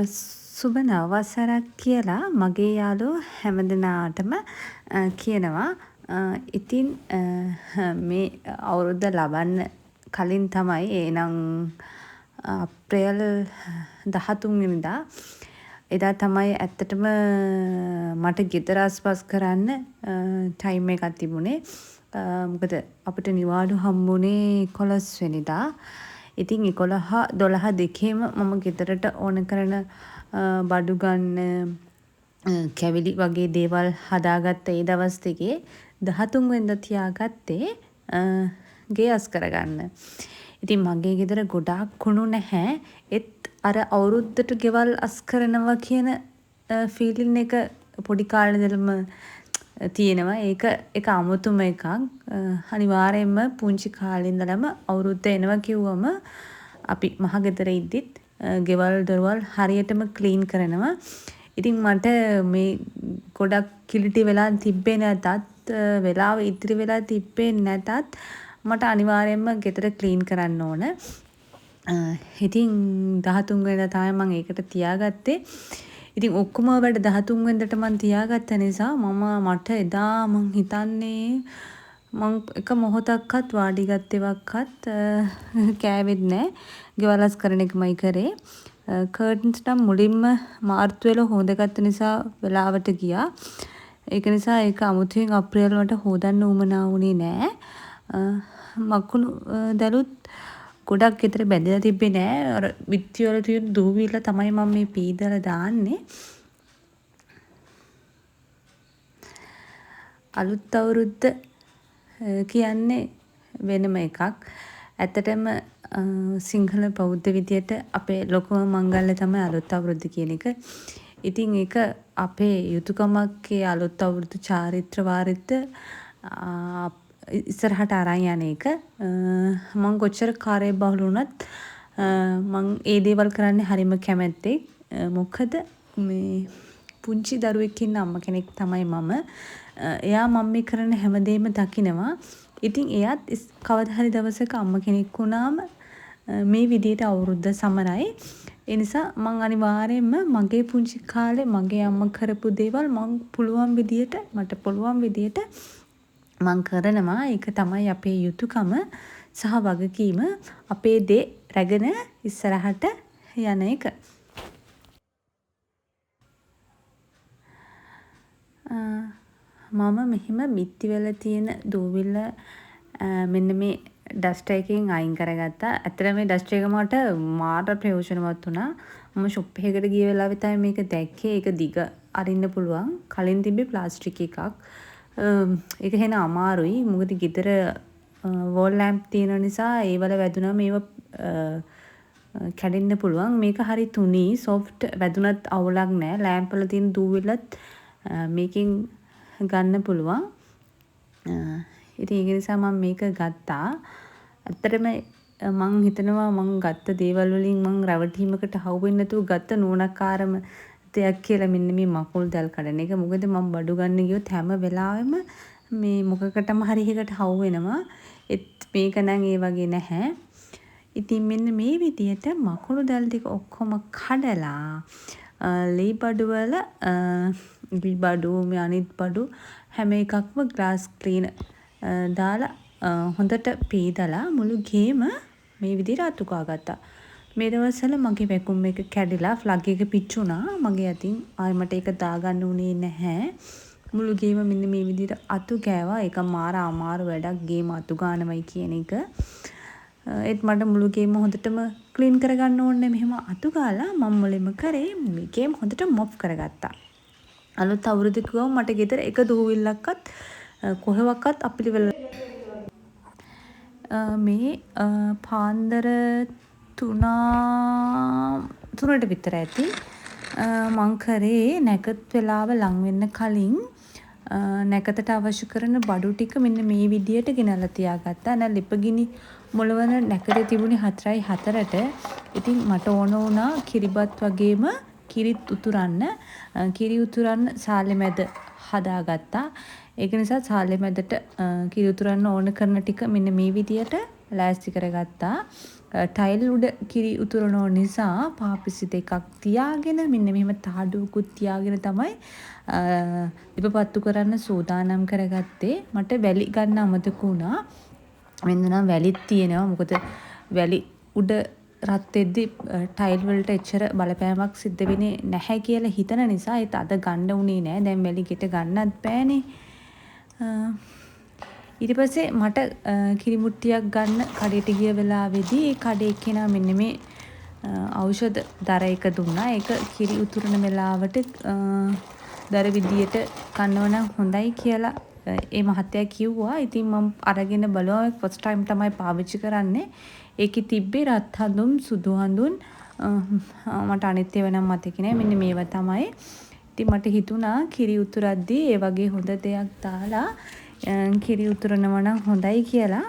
සුබ නවවසරක් කියලා මගේ යාළුවෝ හැමදෙනාටම කියනවා. ඉතින් මේ අවුරුද්ද ලබන්න කලින් තමයි එහෙනම් අප්‍රේල් 13 වෙනිදා එදා තමයි ඇත්තටම මට ගෙදර ආස්පස් කරන්න ටයිම් එකක් තිබුණේ. මොකද අපිට නිවාඩු හම්බුනේ 11 වෙනිදා. ඉතින් 11 12 දෙකේම මම ගෙදරට ඕන කරන බඩු ගන්න කැවිලි වගේ දේවල් හදාගත්ත ඒ දවස් දෙකේ 13 වෙනිදා තියාගත්තේ ගේ අස් කරගන්න. ඉතින් මගේ ගෙදර ගොඩාක් කුණු නැහැ. ඒත් අර අවුරුද්දට ගෙවල් අස් කරනවා කියන ෆීලින් එක පොඩි කාලේ ඉඳලම තියෙනවා. ඒක අමුතුම එකක්. අනිවාර්යයෙන්ම පුංචි කාලේ ඉඳලම අවුරුද්ද එනවා කිව්වම අපි මහ ගෙදර ඉද්දිත් ගෙවල් දොරවල් හරියටම ක්ලීන් කරනවා. ඉතින් මට මේ ගොඩක් කිලිටි වෙලා තිබ්බේ නැතත් වෙලාව ඉතිරි වෙලා තිබ්බේ නැතත් මට අනිවාර්යයෙන්ම ගෙදර ක්ලීන් කරන්න ඕන. ඉතින් 13 වෙනිදා තමයි මම ඒකට තියාගත්තේ. ඉතින් ඔක්කොම වැඩ 13 වෙනිදාට මම තියාගත්ත නිසා මට එදා මං හිතන්නේ මං එක මොහොතක්වත් වාඩි ගත්තේවක්වත් කෑවෙත් නැහැ. ගෙවලස් කරන එකමයි කරේ. කර්ටන්ස් නම් මුලින්ම මාර්තු වෙල හොදගත්ත නිසා වෙලාවට ගියා. ඒක නිසා ඒක අමුතුවෙන් අප්‍රේල් වලට හොදන්න උවමනා වුණේ නැහැ. මකුණු දැලුත් ගොඩක් ගෙදර බැඳලා තිබ්බේ නෑ. අර විත්ති වල තියෙන දූවිල්ල තමයි මම මේ පීදලා දාන්නේ. අලුත් අවුරුද්ද කියන්නේ වෙනම එකක්. ඇත්තටම සිංහල බෞද්ධ විදියට අපේ ලොකුම මංගල්‍ය තමයි අලුත් අවුරුද්ද කියන එක. ඉතින් ඒක අපේ යුතුයකමක් ඒ අලුත් අවුරුදු චාරිත්‍ර වාරිත්‍ර ඉස්සරහට අරන් යන එක. මං කොච්චර කාර්ය බහුල වුණත් මං ඒ දේවල් කරන්නේ හරිම කැමැත්තෙන්. මොකද මේ පුංචි දරුවෙක් ඉන්න අම්ම කෙනෙක් තමයි මම. එයා මම මේ කරන හැමදේම දකිනවා. ඉතින් එයාත් කවදා හරි දවසක අම්ම කෙනෙක් වුණාම මේ විදියට අවුරුද්ද සමරයි. ඒ නිසා මං අනිවාර්යයෙන්ම මගේ පුංචි කාලේ මගේ අම්මා කරපු දේවල් මට පුළුවන් විදියට මං කරනවා. ඒක තමයි අපේ යුතුයකම සහ වගකීම. අපේ දේ රැගෙන ඉස්සරහට යන එක. මම මෙහෙම බිත්ති වල තියෙන දූවිල්ල මෙන්න මේ ඩස්ටර් එකෙන් අයින් කරගත්තා. ඇත්තටම මේ ඩස්ටර් එක මට මාර ප්‍රයෝජනවත් වුණා. මම ෂොප් එකකට ගිය වෙලාවේ තමයි මේක දැක්කේ. ඒක දිග අරින්න පුළුවන්. කලින් තිබ්බේ ප්ලාස්ටික් එකක්. ඒක හෙන අමාරුයි. මොකද ගෙදර වෝල් ලැම්ප් තියෙන නිසා ඒවල වැදුනම ඒව කැඩෙන්න පුළුවන්. මේක හරි තුනී සොෆ්ට් වැදුනත් අවුලක් නැහැ. ලැම්ප් වල තියෙන දූවිල්ලත් මේකෙන් ගන්න පුළුවන්. ඉතින් ඒක නිසා මම මේක ගත්තා. ඇත්තටම මං හිතනවා මං ගත්ත දේවල් වලින් මං රැවටීමකට හවු වෙන්නේ නැතුව ගත්ත නෝනකාරම දෙයක් කියලා මෙන්න මේ මකුල් දැල් කඩන එක. මොකද මම බඩු ගන්න ගියොත් හැම වෙලාවෙම මේ මොකකටම හරි එකකට හවු වෙනවා. මේක නම් ඒ වගේ නැහැ. ඉතින් මෙන්න මේ විදියට මකුළු දැල් ටික ඔක්කොම කඩලා ලී බඩු වල ලී බඩු මේ අනිත් බඩු හැම එකක්ම ග්ලාස් ක්ලීනර් දාලා හොඳට පීදලා මුළු ගේම මේ විදිහට අතුකා ගත්තා. මේ දවස්වල මගේ වැකුම් එක කැඩිලා ෆ්ලග් එක පිච්චුණා. මගේ අතින් ආයෙ මට ඒක දාගන්න උනේ නැහැ. මුළු ගේම මෙන්න මේ විදිහට අතු ගෑවා. ඒක මාර අමාරු වැඩක් ගේම අතු ගන්නවයි කියන එක. ඒත් මට මුළු ගේම හොඳටම ක්ලීන් කරගන්න ඕනේ. මෙහෙම අතු ගාලා මම මුලින්ම කරේ මේ ගේම හොඳට මොප් කරගත්තා. අලුත් අවුරුදු කිව්වම මට ගෙදර එක දූවිල්ලක්වත් කොහෙවත් අපිලිවෙල මේ පාන්දර 3ට විතර ඇති. මං කරේ නැකත් වෙලාව ලං වෙන්න කලින් නැකතට අවශ්‍ය කරන බඩු ටික මෙන්න මේ විදියට ගෙනල්ලා තියාගත්තා. නැ ලිපගිනි මොළවන නැකතේ තිබුණේ 4:04ට. ඉතින් මට ඕන වුණා කිරිබත් වගේම කිරිත් උතුරන්න. කිරි උතුරන්න සාලේ මැද හදාගත්තා. ඒක නිසා සාලේ මැදට කිරි උතුරන්න ඕන කරන ටික මෙන්න මේ විදියට ලෑස්ති කරගත්තා. ටයිල් උඩ කිරි උතුරනෝ නිසා පාපිසි දෙකක් තියාගෙන මෙන්න මෙහෙම තාඩුවකුත් තියාගෙන තමයි ලිප පත්තු කරන්න සූදානම් කරගත්තේ. මට වැලි ගන්න අමතක වුණා. මෙන්න නම් වැලිත් තියෙනවා. මොකද වැලි උඩ රත් වෙද්දි ටයිල් වලට එච්චර බලපෑමක් සිද්ධ වෙන්නේ නැහැ කියලා හිතන නිසා ඒත් අද ගන්න උනේ නෑ. දැන් වැලි ගෙට ගන්නත් බෑනේ. ඊට පස්සේ මට කිරි මුට්ටියක් ගන්න කඩේට ගිය වෙලාවේදී ඒ කඩේ කෙනා මෙන්න මේ ඖෂධ දර එක දුන්නා. ඒක කිරි උතුරන වෙලාවට දර විදියට කනවා නම් හොඳයි කියලා ඒ මහත්තයා කිව්වා. ඉතින් මම අරගෙන බලුවා ෆස්ට් ටයිම් තමයි පාවිච්චි කරන්නේ. ඒකේ තිබ්බේ රත් හඳුන් සුදු හඳුන් මට අනිත් ඒවා නම් මතක නෑ. මෙන්න මේවා තමයි. ඉතින් මට හිතුණා කිරි උතුරද්දී ඒ වගේ හොඳ දෙයක් දාලා කිරි උතුරනවා නම් හොඳයි කියලා.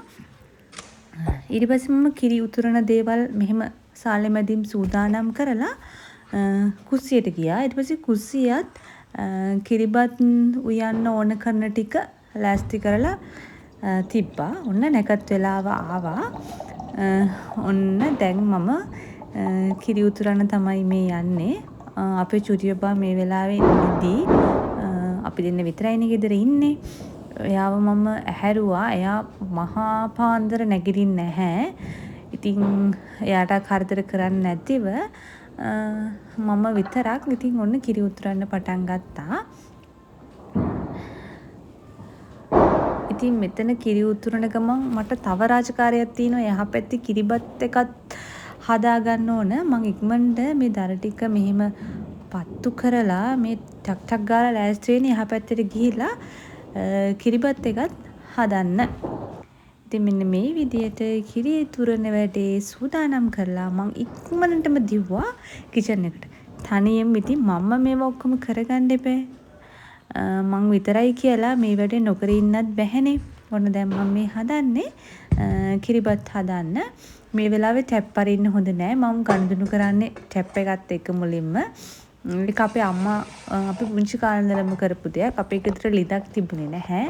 ඊට පස්සේ මම කිරි උතුරන දේවල් මෙහෙම සාලේ මැදින් සූදානම් කරලා කුස්සියට ගියා. ඊට පස්සේ කුස්සියත් කිරිබත් උයන්න ඕන කරන ටික ලෑස්ති කරලා තිබ්බා. ඔන්න නැකත් වෙලාව ආවා. ඔන්න දැන් මම කිරි උතුරන්න තමයි මේ යන්නේ. අපේ චුටි බබා මේ වෙලාවේ ඉඳී අපි දෙන්න විතරයිනේ ගෙදර ඉන්නේ. එයාව මම ඇහැරුවා. එයා මහා පාන්දර නැගිටින්නේ නැහැ. ඉතින් එයාට කරදර කරන්නේ නැතිව මම විතරක් ඉතින් ඔන්න කිරි උතුරන්න පටන් ගත්තා. ඉතින් මෙතන කිරි උතුරන ගමන් මට තව රාජකාරියක් තියෙනවා. එහා පැත්තේ කිරිබත් එකත් හදා ගන්න ඕන. මම ඉක්මනට මේ දර ටික මෙහෙම පත්තු කරලා මේ ටක් ටක් ගාලා ලෑස්ති වෙන්නේ එහා පැත්තට ගිහිලා කිරිබත් එකත් හදන්න. ඉතින් මෙන්න මේ විදියට කිරි උතුරන වැඩේ සූදානම් කරලා මම ඉක්මනටම දිව්වා කිචන් එකට. තනියෙන් ඉතින් මම මේව ඔක්කොම කරගන්න එපා. මං විතරයි කියලා මේ වැඩේ නොකර ඉන්නත් බැහැනේ. ඔන්න දැන් මම මේ හදන්නේ කිරිබත් හදන්න. මේ වෙලාවේ ටැප් අරින්න හොඳ නෑ. මම ගනුදෙනු කරන්නේ ටැප් එකත් එක්ක මුලින්ම. ඒක අපේ අම්මා අපි පුංචි කාලේ ඉඳලම කරපු දෙයක්. අපේ ගෙදර ලිදක් තිබුණේ නැහැ.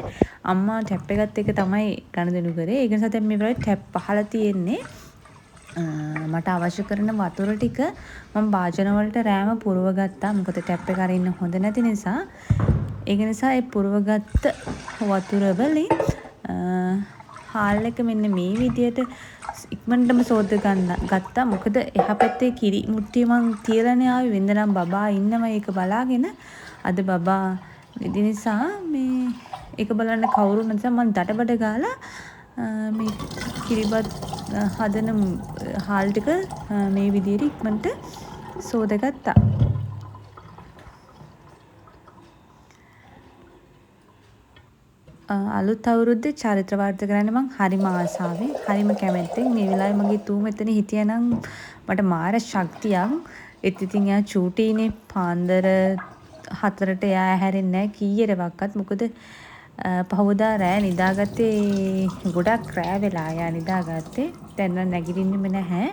අම්මා ටැප් එකත් එක්ක තමයි ගනුදෙනු කරේ. ඒක නිසා දැන් මේ වෙලාවේ ටැප් පහලා තියෙන්නේ. මට අවශ්‍ය කරන වතුර ටික මම භාජන වලට රෑම පුරව ගත්තා. මොකද ටැප් එක අරින්න හොඳ නැති නිසා. ඒක නිසා ඒ පුරවගත්ත වතුර වලින් හාල් එක මෙන්න මේ විදියට ඉක්මනටම සෝද ගත්තා. මොකද එහා පැත්තේ කිරි මුට්ටිය මං තියලානේ ආවේ. වෙන්දනම් බබා ඉන්නවා ඒක බලාගෙන. අද බබා ඉදි නිසා මේ ඒක බලන්න කවුරු නැත්නම් මං දඩබඩ ගාලා මේ කිරිබත් හදන හාල් ටික මේ විදියට ඉක්මනට සෝදගත්තා. අලුත් අවුරුද්දේ චරිත්‍ර වර්ධ කරන්න මං හරිම ආසාවෙන් හරිම කැමැත්තෙන් මේ වෙලාවේ මගේ තූ මෙතන හිටියනම් මට මාර ශක්තියක්. ඉතින් එයා චූටිනේ පාන්දර 4ට එයා හැරෙන්නේ නැහැ කීයටවත්. මොකද පහවදා රෑ නිදාගත්තේ ගොඩක් රෑ වෙලා එයා නිදාගත්තේ. දැන් නම් නැගිටින්නෙම නැහැ.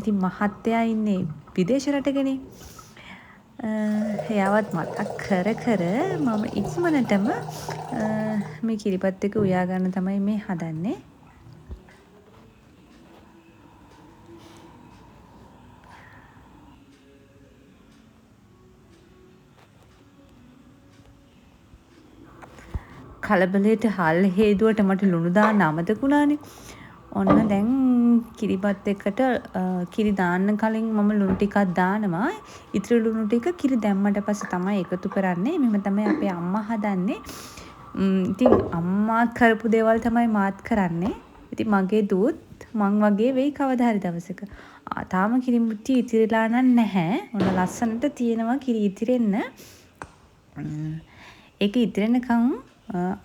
ඉතින් මහත්තයා ඉන්නේ විදේශ රටකනේ. එයාවත් මතක් කර කර මම ඉක්මනටම මේ කිරිබත් එක උයා ගන්න තමයි මේ හදන්නේ. කලබලයට හල් හේදුවට මට ලුණු දාන්න අමතක වුණානේ. ඔන්න දැන් කිරිබත් එකට කිරි දාන්න කලින් මම ලුණු ටිකක් දානවා. ඉතිරි ලුණු ටික කිරි දැම්මට පස්සේ තමයි එකතු කරන්නේ. මෙහෙම තමයි අපේ අම්මා හදන්නේ. ඉතින් අම්මා කරපු දේවල් තමයි මාත් කරන්නේ. ඉතින් මගේ දුවත් මං වගේ වෙයි කවදා හරි දවසක. තාම කිරි මුට්ටි ඉතිරිලා නැහැ. ඔන්න ලස්සනට තියෙනවා කිරි ඉතිරෙන්න. ඒක ඉතිරෙනකන්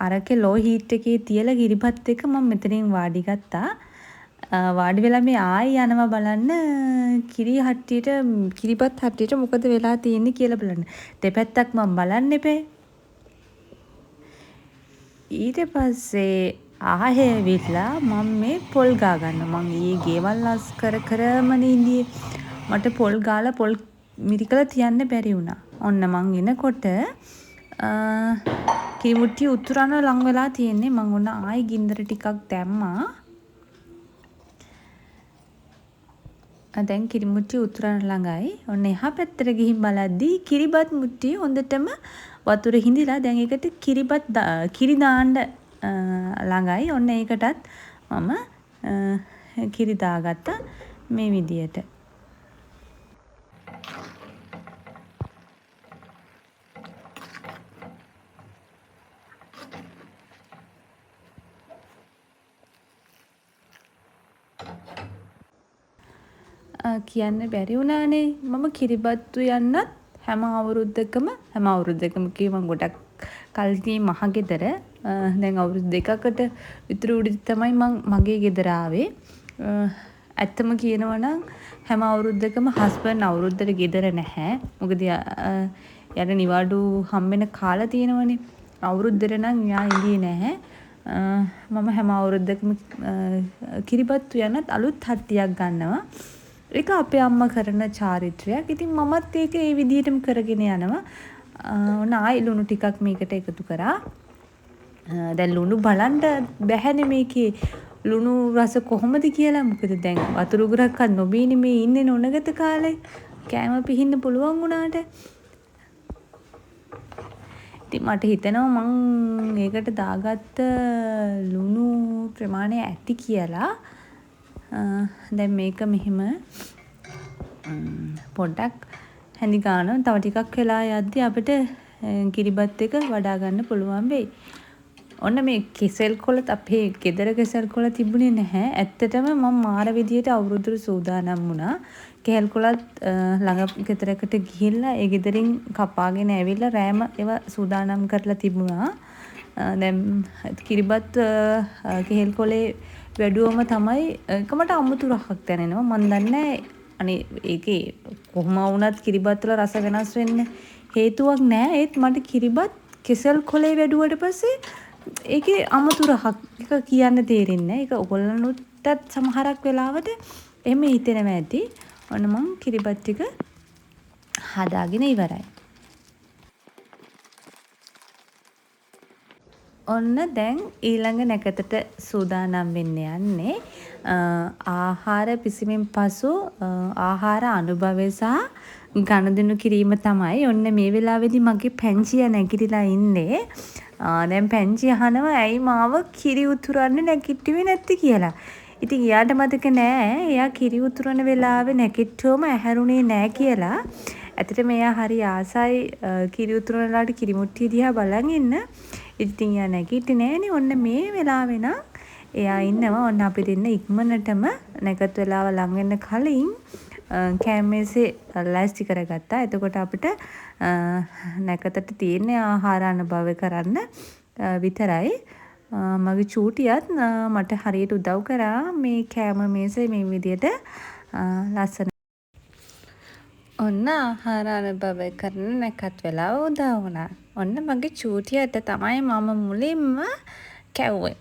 අරකේ ලෝ හීට් එකේ තියලා කිරිබත් එක මම මෙතනින් වාඩි ගත්තා. වාඩි වෙලා මේ ආයි යනවා බලන්න කිරි හට්ටියට කිරිබත් හට්ටියට මොකද වෙලා තියෙන්නේ කියලා බලන්න. දෙපැත්තක් මම බලන්න එපේ. ඊට පස්සේ ආයෙ විලා මම මේ පොල් ගා ගන්නවා. මම ඊයේ ගෙවල් අස් කරම ඉඳී මට පොල් ගාලා පොල් මිරිකලා තියන්න බැරි වුණා. ඔන්න මං එනකොට කිරි මුට්ටිය උතුරන ලං වෙලා තියෙන්නේ. මං ඔන්න ආයි ගින්දර ටිකක් දැම්මා. දැන් කිරි මුට්ටිය උතුරන්න ළඟයි. ඔන්න එහා පැත්තට ගිහින් බලද්දී කිරිබත් මුට්ටිය හොඳටම වතුරේ හිඳිලා දැන් ඒකට කිරි දාන්න ළඟයි. ඔන්න ඒකටත් මම කිරි දාගත්තා මේ විදියට. කියන්න බැරි වුණානේ මම කිරිබත්තු යන්නත් හැම අවුරුද්දකම කිව්වම ගොඩක් කල් තියේ මහ ගෙදර දැන් අවුරුදු 2කට විතර උඩදී තමයි මං මගේ ගෙදර ආවේ. ඇත්තම කියනවා නම් හැම අවුරුද්දකම හස්බන්ඩ් අවුරුද්දට ගෙදර නැහැ. මොකද යාට නිවාඩු හම්බෙන කාලා තියෙනවනේ. අවුරුද්දට නම් යා ඉඳී නැහැ. මම හැම අවුරුද්දකම කිරිබත්තු යන්නත් අලුත් හට්ටියක් ගන්නවා. ඒක අපේ අම්මා කරන චාරිත්‍රයක්. ඉතින් මමත් ඒක ඒ විදිහටම කරගෙන යනවා. ඔන්න ආයි ලුණු ටිකක් මේකට එකතු කරා. දැන් ලුණු බලන්න බැහැනේ මේකේ ලුණු රස කොහොමද කියලා. මොකද දැන් වතුර උගුරක්වත් නොබීනේ මේ ඉන්නේ නොනගත කාලේ. කෑම පිහින්න පුළුවන් වුණාට. ඉතින් මට හිතෙනවා මං ඒකට දාගත්ත ලුණු ප්‍රමාණය ඇති කියලා. දැන් මේක මෙහෙම පොඩ්ඩක් හැඳි ගන්නවා. තව ටිකක් වෙලා යද්දි අපිට කිරිබත් එක වඩා ගන්න පුළුවන් වෙයි. ඔන්න මේ කෙසෙල් කොළත් අපේ ගෙදර කෙසෙල් කොළ තිබුණේ නැහැ. ඇත්තටම මම මාර විදියට අවුරුද්දට සූදානම් වුණා. කෙහෙල් කොළත් ළඟ ගෙදරකට ගිහිල්ලා ඒ ගෙදරින් කපාගෙන ඇවිල්ලා රෑම ඒවා සූදානම් කරලා තිබුණා. දැන් කිරිබත් කෙහෙල් කොළේ වැඩුවම තමයි එකමට අමුතු රහක් දැනෙනවා. මන් දන්නේ අනේ ඒකේ කොහොම වුණත් කිරිබත් වල රස වෙනස් වෙන්න හේතුවක් නැහැ. ඒත් මට කිරිබත් කෙසෙල් කොළේ වැඩුවට පස්සේ ඒකේ අමුතු රහක් එක කියන්න තේරෙන්නේ නැහැ. ඒක ඔයගොල්ලන්ටත් සමහරක් වෙලාවට එහෙම හිතෙනවා ඇති. ඔන්න මං කිරිබත් ටික හදාගෙන ඉවරයි. ඔන්න දැන් ඊළඟ නැකතට සූදානම් වෙන්න යන්නේ. ආහාර පිසීමෙන් පසු ආහාර අනුභවය සහ ගනුදෙනු කිරීම තමයි. ඔන්න මේ වෙලාවේදී මගේ පැංචිය නැගිටලා ඉන්නේ. දැන් පැංචිය අහනවා ඇයි මාව කිරි උතුරන්න නැගිට්ටුවේ නැත්තේ කියලා. ඉතින් එයාට මතක නෑ එයා කිරි උතුරන වෙලාවේ නැගිට්ටුවම ඇහැරුණේ නෑ කියලා. ඇත්තටම එයා හරි ආසයි කිරි උතුරන වෙලාවට කිරි මුට්ටිය දිහා බලන් ඉන්න. ඉතින් එයා නැගිටින්නේ නෑනේ. ඔන්න මේ වෙලාවේ නම් එයා ඉන්නවා. ඔන්න අපි දෙන්න ඉක්මනටම නැගත් වෙලාව ලඟ වෙන්න කලින් කෑම මේසේ ලෑස්ති කරගත්තා. එතකොට අපිට නැකතට තියෙන ආහාර අනුභව කරන්න විතරයි. මගේ චූටියත් මට හරියට උදව් කරා මේ කෑම මේසේ මේ විදියට ලස්සන. ඔන්න ආහාර අනුභව කරන නැකත් වෙලාව උදා වුණා. ඔන්න මගේ චූටියට තමයි මම මුලින්ම කැව්වේ.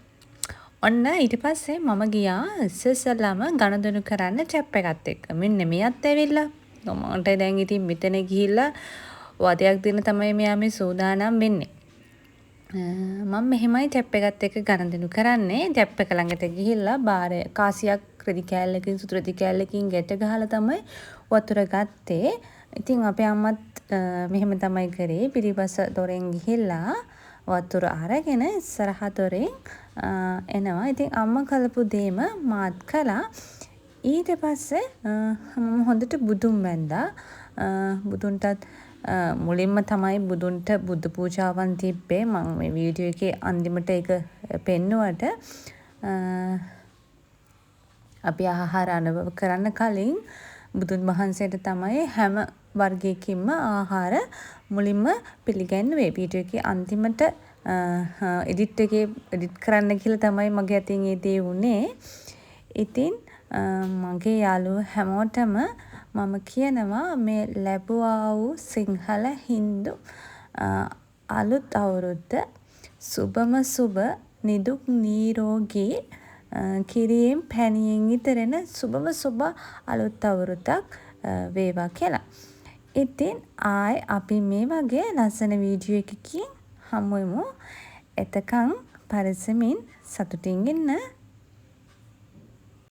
ඔන්න ඊට පස්සේ මම ගියා ඉස්සෙල්ලාම ගනුදෙනු කරන්න චැප් එකත් එක්ක. මෙන්න මෙයත් ඇවිල්ලා. මට දැන් ඉතින් මෙතන ගිහිල්ලා වදයක් දෙන්න තමයි මෙයා මේ සූදානම් වෙන්නේ. මම මෙහෙමයි චැප් එකත් එක්ක ගනුදෙනු කරන්නේ. චැප් එක ළඟට ගිහිල්ලා බාරය කාසියක් රෙදි කෑල්ලකින් සුදු රෙදි කෑල්ලකින් ගැට ගහලා තමයි වතුර ගත්තේ. ඉතින් අපේ අම්මත් මෙහෙම තමයි කරේ. පිටිපස්ස දොරෙන් ගිහිල්ලා වතුර අරගෙන ඉස්සරහ දොරෙන් එනවා. ඉතින් අම්මා කළපු දේම මාත් කළා. ඊට පස්සේ මම හොඳට බුදුන් වැන්දා. බුදුන්ටත් මුලින්ම තමයි බුදුන්ට බුද්ධ පූජාවන් තිබ්බේ. මම මේ වීඩියෝ එකේ අන්තිමට ඒක පෙන්නුවට අපි ආහාර අනුභව කරන්න කලින් බුදුන් වහන්සේට තමයි හැම වර්ගයකින්ම ආහාර මුලින්ම පිළිගන්නුවේ. වීඩියෝ එකේ අන්තිමට එඩිට් කරන්න කියලා තමයි මගේ අතින් ඒ දේ වුණේ. ඉතින් මගේ යාළුවෝ හැමෝටම මම කියනවා මේ ලැබුවා වූ සිංහල හින්දු අලුත් අවුරුද්ද සුබම සුබ නිදුක් නිරෝගී කිරියෙන් පැණියෙන් ඉතරෙන සුබම සුබ අලුත් අවුරුද්දක් වේවා කියලා. ඉතින් ආයි අපි මේ වගේ ලස්සන වීඩියෝ එකකින් හමු වෙමු. එතකන් පරිස්සමින් සතුටින් ඉන්න.